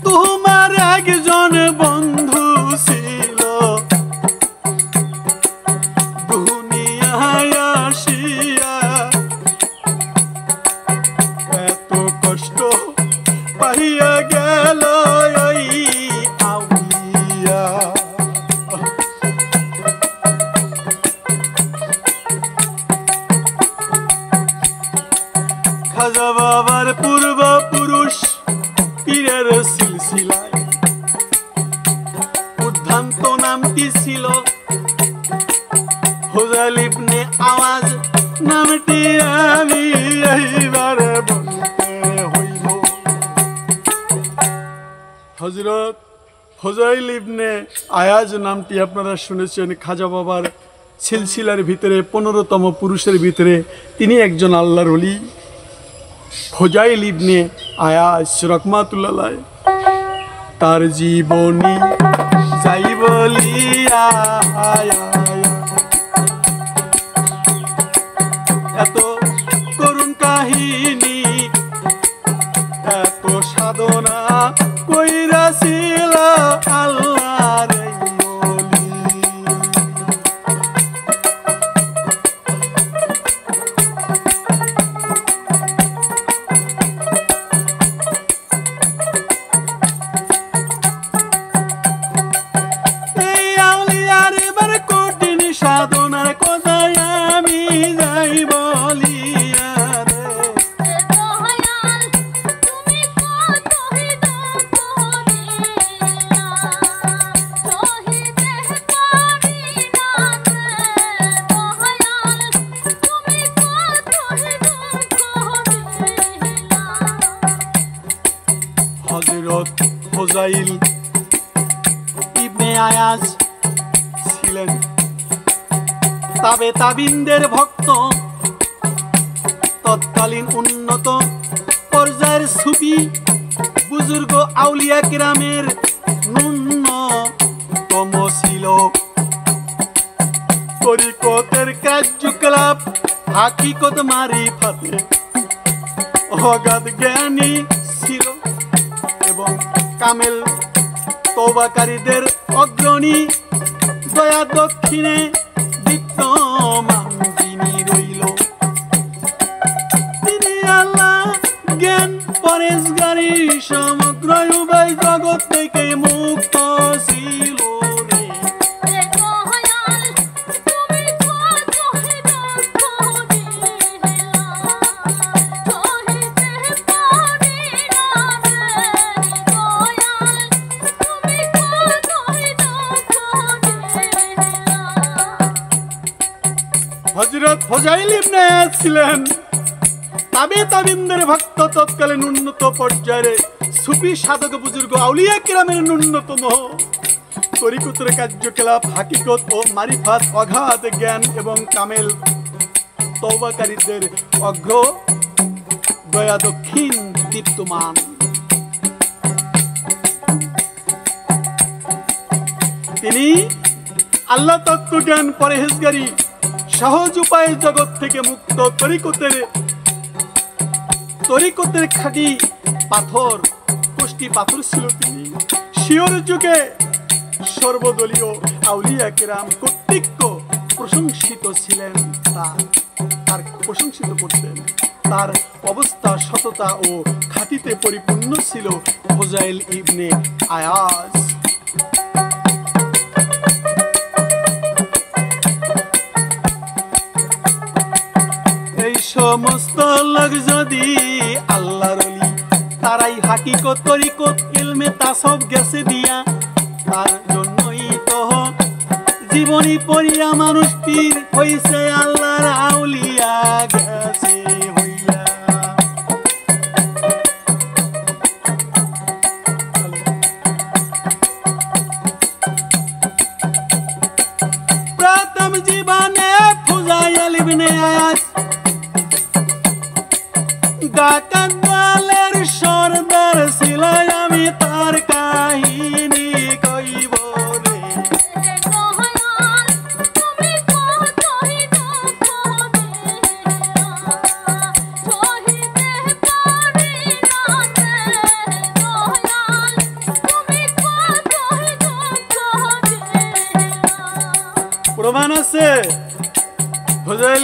তোমার একজন বন্ধু ছিল দুনিয়ায় আসিয়া, এত কষ্ট পাইয়া গেল ওই আউলিয়া। খাজা বাবার পূর্বপুরুষ পীরের সিলসিলায় উদ্ধান্ত নামটি ছিল হুজাইল ইবনে আওয়াজ। নামটি আমি এইবারে বলতে হইব। হযরত হুজাইল ইবনে আয়াজ নামটি আপনারা শুনেছেন। খাজা বাবার সিলসিলার ভিতরে 15তম পুরুষের ভিতরে তিনি একজন আল্লাহর ওলি। হুজাইল ইবনে আয়াজ রাহমাতুল্লাহ আলাইহি তার জীবনী যাই বলিয়া, এত করুণ কাহিনী, এত সাধনা কইরাছিল আল্লাহর ওলি। এই আউলিয়ার এবার কঠিন সাধনার কথায় আমি যাই বলিয়া রে। হযরত হুজাইল ইবনে আয়াজ ছিলেন তাবে তাবিনদের ভক্ত, তৎকালীন উন্নত পর্যায়ের সুফি বুজুর্গ আউলিয়া কিরামের ন্যূনতম ছিল। তরিকতের কার্যকলাপ হাকিকত মারিফাতে অগাধ জ্ঞানী ছিল এবং কামেল তওবাকারীদের অগ্রণী, দয়া দক্ষিণে বিদ্যমান তিনি রইল। তিনি আল্লাহ জ্ঞান পরেশগারী, সমগ্র উভয় জগৎ থেকে মুক্ত ছিল রে। হযরত হুজাইল ইবনে আয়াজ ছিলেন তাবে তাবিনদের ভক্ত, তৎকালীন উন্নত পর্যায়ের সুফি সাধক বুজুর্গ আউলিয়া কিরামের ন্যূনতম তরিকতের কার্যকলাপ হাকিকত ও মারিফাত, অগাধ জ্ঞান এবং কামেল তওবাকারীদের অগ্র দয়া দক্ষিণ দীপ্তমান। তিনি আল্লাহ তত্ত্বজ্ঞান পরেশগারী, সহজ উপায়ে জগৎ থেকে মুক্ত, তরিকতের খাঁটি পাথর, কষ্টি পাথর ছিল তিনি। শিওর যুগে সর্বদলীয় আউলিয়া কিরাম কর্তৃক প্রশংসিত ছিলেন, তার প্রশংসিত করতেন। তার অবস্থা সততা ও খাঁটিতে পরিপূর্ণ ছিল হুজাইল ইবনে আয়াজ। এই সমস্ত লোক যদি আল্লাহর ওলি, তারাই হাকিকত তরিকত ইলমে তাসাউফ গেছে দিয়া, তার জন্যই তো জীবনী পড়িয়া মানুষ পীর হইছে, আল্লাহর আউলিয়া গেছে হইয়া। প্রথম জীবনে হুজাইল ইবনে আয়াজ গাকান্দালের সরদার ছিল, আমি তার কাহিনী কইব রে।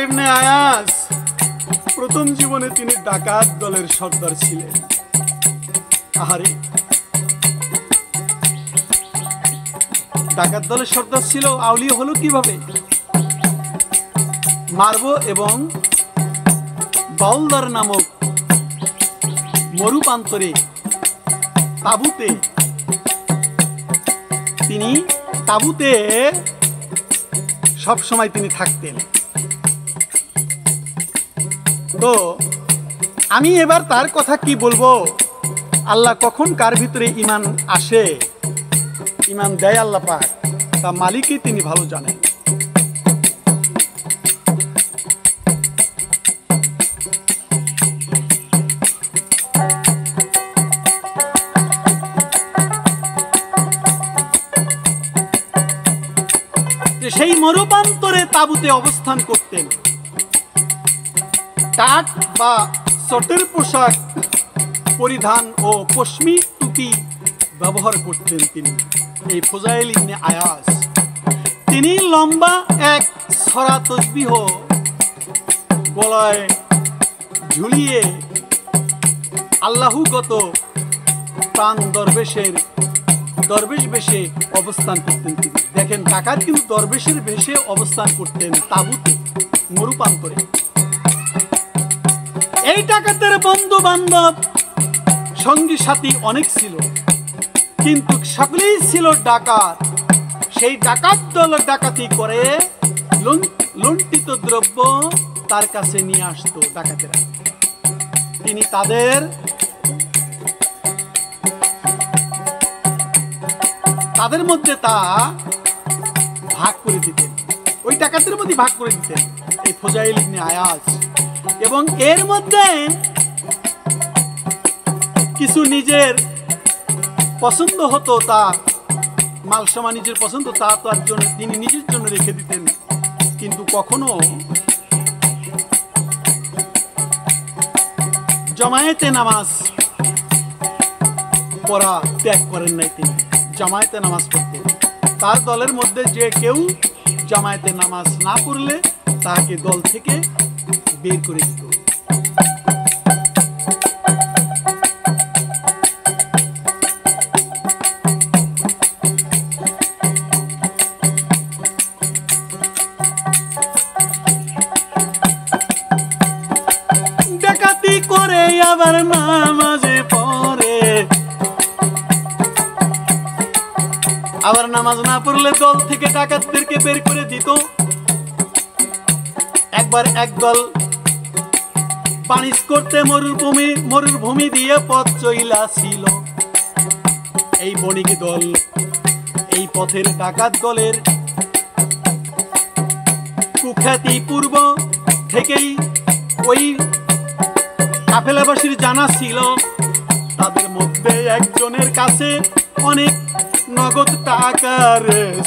ইবনে আয়াস প্রথম জীবনে তিনি ডাকাত দলের সর্দার ছিলেন। আহারে, ডাকাত দলের সর্দার ছিল, আউলিয়া হলো কিভাবে? মারবো এবং বাউলদার নামক মরুপান্তরে তাবুতে সব সময় তিনি থাকতেন। তো আমি এবার তার কথা কি বলবো, আল্লাহ কখন কার ভিতরে ঈমান আসে, ঈমান দেয় আল্লাহ পাক, তা মালিকই তিনি ভালো জানেন। সেই মরুপান্তরে তাবুতে অবস্থান করতেন, টাট বা চটের পোশাক পরিধান ও পশমি টুপি ব্যবহার করতেন তিনি। এই ফুজাইল ইবনে আয়াস তিনি লম্বা এক ছড়া তসবিহ গলায় ঝুলিয়ে আল্লাহুগত প্রাণ দরবেশ বেশে অবস্থান করতেন তিনি। দেখেন, ডাকাত কিন্তু দরবেশের বেশে অবস্থান করতেন তাবুতে, মরুপান্তরে। এই ডাকাতের বন্ধু বান্ধব সঙ্গী সাথী অনেক ছিল, কিন্তু সকলেই ছিল ডাকাত। সেই ডাকাত দল ডাকাতি করে লুণ্ঠিত দ্রব্য তার কাছে নিয়ে আসতো ডাকাতেরা। তিনি তাদের মধ্যে তা ভাগ করে দিতেন, ওই ডাকাতের মধ্যে ভাগ করে দিতেন এই ফুজাইল ইবনে আয়াস। এবং এর মধ্যে কিছু নিজের পছন্দ হতো, তা মালসামা নিজের পছন্দ, তা তার জন্য তিনি নিজের জন্য রেখে দিতেন, কিন্তু কখনো জামায়াতে নামাজ পড়া ত্যাগ করেন নাই। তিনি জামায়াতে নামাজ পড়তেন। তার দলের মধ্যে যে কেউ জামায়াতে নামাজ না পড়লে তাকে দল থেকে বের করে দিত। ডাকাতি করে আবার নামাজে পড়ে, আবার নামাজ না পড়লে দল থেকে ডাকাতদেরকে বের করে দিত। একবার একদল বাণিজ্য করতে মরুভূমি দিয়ে পথ চইলা ছিল। এই বণিক দল এই পথের ডাকাত দলের কুখ্যাতি পূর্ব থেকেই ওই কাফেলাবাসীর জানা ছিল। তাদের মধ্যে একজনের কাছে অনেক নগদ টাকা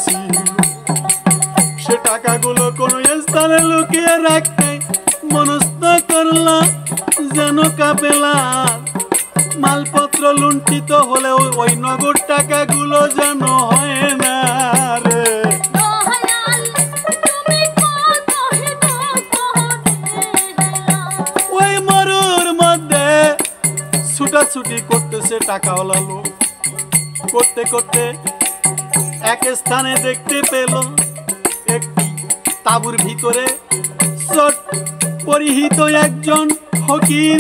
ছিল। সে টাকাগুলো কোনো স্থানে লুকিয়ে রাখতে মনস্থ করল, যেন কাফেলার মালপত্র লুণ্ঠিত হলেও ওই নগদ টাকাগুলো যেন হয় না রে। ওই মরুর মধ্যে ছুটাছুটি করতেছে টাকাওয়ালা লোক। করতে করতে এক স্থানে দেখতে পেল একটি তাঁবুর ভিতরে চট পরিহিত একজন ফকির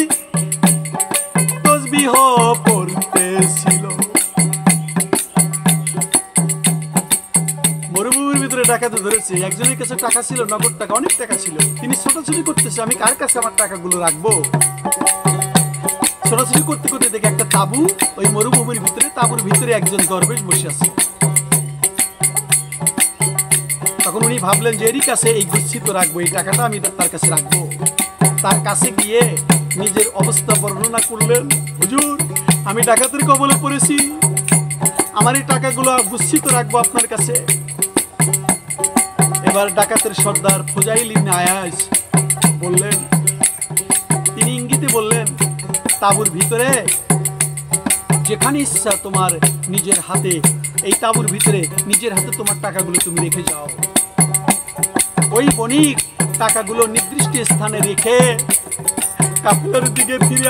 তসবিহ পড়তেছিল। মরুভূমির ভিতরে ডাকাতে ধরেছে। একজনের কাছে টাকা ছিল, নগদ টাকা, অনেক টাকা ছিল। তিনি ছোটাছুটি করতেছে, আমি কার কাছে আমার টাকাগুলো রাখবো। ছোটাছুটি করতে করতে দেখে একটা তাঁবু, ওই মরুভূমির ভিতরে তাঁবুর ভিতরে একজন দরবেশ বসে আছে। তখন উনি ভাবলেন যে এরই কাছে এই গচ্ছিত রাখবো, এই টাকাটা আমি তার কাছে রাখবো। তার কাছে গিয়ে নিজের অবস্থা বর্ণনা করলেন, হুজুর, আমি ডাকাতের কবলে পড়েছি, আমার এই টাকাগুলো গচ্ছিত রাখবো আপনার কাছে। এবার ডাকাতের সর্দার ফুজাইল ইবনে আয়াস বললেন, তিনি ইঙ্গিতে বললেন, তাঁবুর ভিতরে যেখানে ইচ্ছা তোমার নিজের হাতে, এই তাঁবুর ভিতরে নিজের হাতে তোমার টাকাগুলো তুমি রেখে যাও। ওই বণিক টাকাগুলো নির্দিষ্ট স্থানে রেখে কাফেলার দিকে ফিরে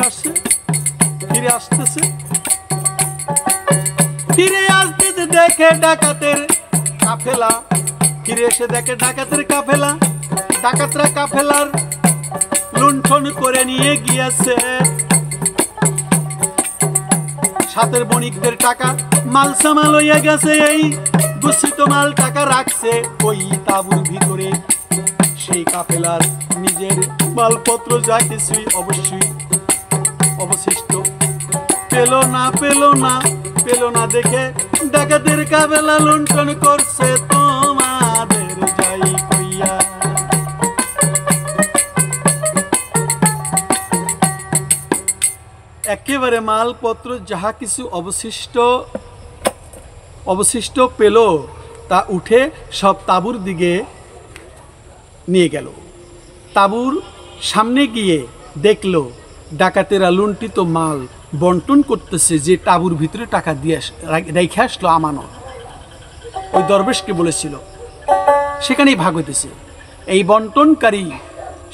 আসতেছে। ফিরে আসতে দেখে ডাকাতের কাফেলা, ফিরে এসে দেখে ডাকাতের কাফেলা। ডাকাতরা কাফেলার লুণ্ঠন করে নিয়ে গিয়েছে। সাথের বণিকদের টাকা মাল সামাল হইয়া গেছে। এই দূষিত মাল টাকা রাখছে ওই তাঁবুর ভিতরে। সেই কাফেলার নিজের মালপত্র যা কিছুই অবশ্যই অবশিষ্ট পেল না দেখে ডাকাতের কাফেলা লুণ্ঠন করছে তোমাদের যাই কইয়া। একেবারে মালপত্র যাহা কিছু অবশিষ্ট পেল তা উঠে সব তাঁবুর দিকে নিয়ে গেল। তাঁবুর সামনে গিয়ে দেখলো ডাকাতেরা লুণ্ঠিত মাল বন্টন করতেছে। যে তাঁবুর ভিতরে টাকা দিয়ে রেখে আসলো আমানত, ওই দরবেশকে বলেছিল, সেখানেই ভাগ হইতেছে। এই বন্টনকারী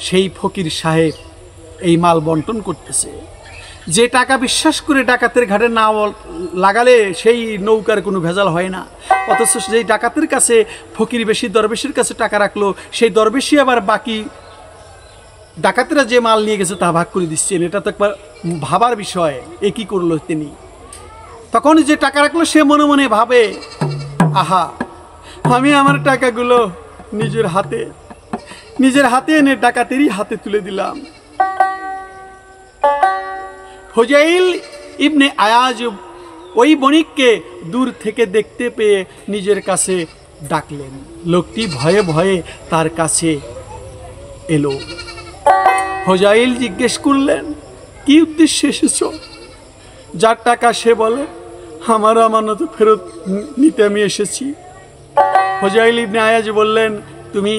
সেই ফকির সাহেব এই মাল বন্টন করতেছে। যে টাকা বিশ্বাস করে ডাকাতের ঘাটে না লাগালে সেই নৌকার কোনো ভেজাল হয় না, অথচ যেই ডাকাতের কাছে ফকির বেশি দরবেশের কাছে টাকা রাখলো, সেই দরবেশই আবার বাকি ডাকাতেরা যে মাল নিয়ে গেছে তা ভাগ করে দিচ্ছেন। এটা তো একবার ভাবার বিষয়। এ কী করলো তিনি? তখন যে টাকা রাখলো সে মনে মনে ভাবে, আহা, আমি আমার টাকাগুলো নিজের হাতে এনে ডাকাতেরই হাতে তুলে দিলাম। হুজাইল ইবনে আয়াজ ওই বণিককে দূর থেকে দেখতে পেয়ে নিজের কাছে ডাকলেন। লোকটি ভয়ে ভয়ে তার কাছে এলো। হুজাইল জিজ্ঞেস করলেন, কি উদ্দেশ্যে এসেছো? যার টাকা সে বলে, আমার আমানত ফেরত নিতে আমি এসেছি। হুজাইল ইবনে আয়াজ বললেন, তুমি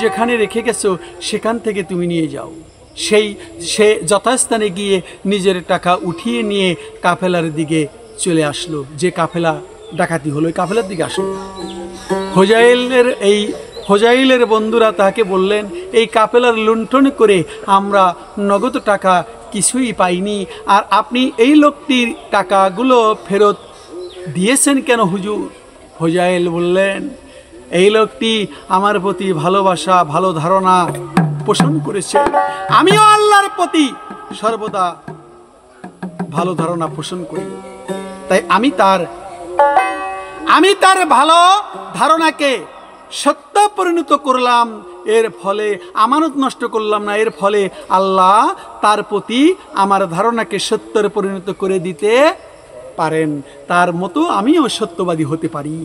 যেখানে রেখে গেছো সেখান থেকে তুমি নিয়ে যাও। সে যথাস্থানে গিয়ে নিজের টাকা উঠিয়ে নিয়ে কাফেলার দিকে চলে আসলো। যে কাফেলা ডাকাতি হলো ওই কাফেলার দিকে আসলো। হুজাইলের বন্ধুরা তাকে বললেন, এই কাফেলার লুণ্ঠন করে আমরা নগদ টাকা কিছুই পাইনি, আর আপনি এই লোকটির টাকাগুলো ফেরত দিয়েছেন কেন হুজুর? হুজাইল বললেন, এই লোকটি আমার প্রতি ভালোবাসা, ভালো ধারণা পোষণ করেছে। আমিও আল্লাহর প্রতি সর্বদা ভালো ধারণা পোষণ করি, তাই আমি তার ভালো ধারণাকে সত্য পরিণত করলাম। এর ফলে আমানত নষ্ট করলাম না। এর ফলে আল্লাহ তার প্রতি আমার ধারণাকে সত্যের পরিণত করে দিতে পারেন। তার মতো আমিও সত্যবাদী হতে পারি।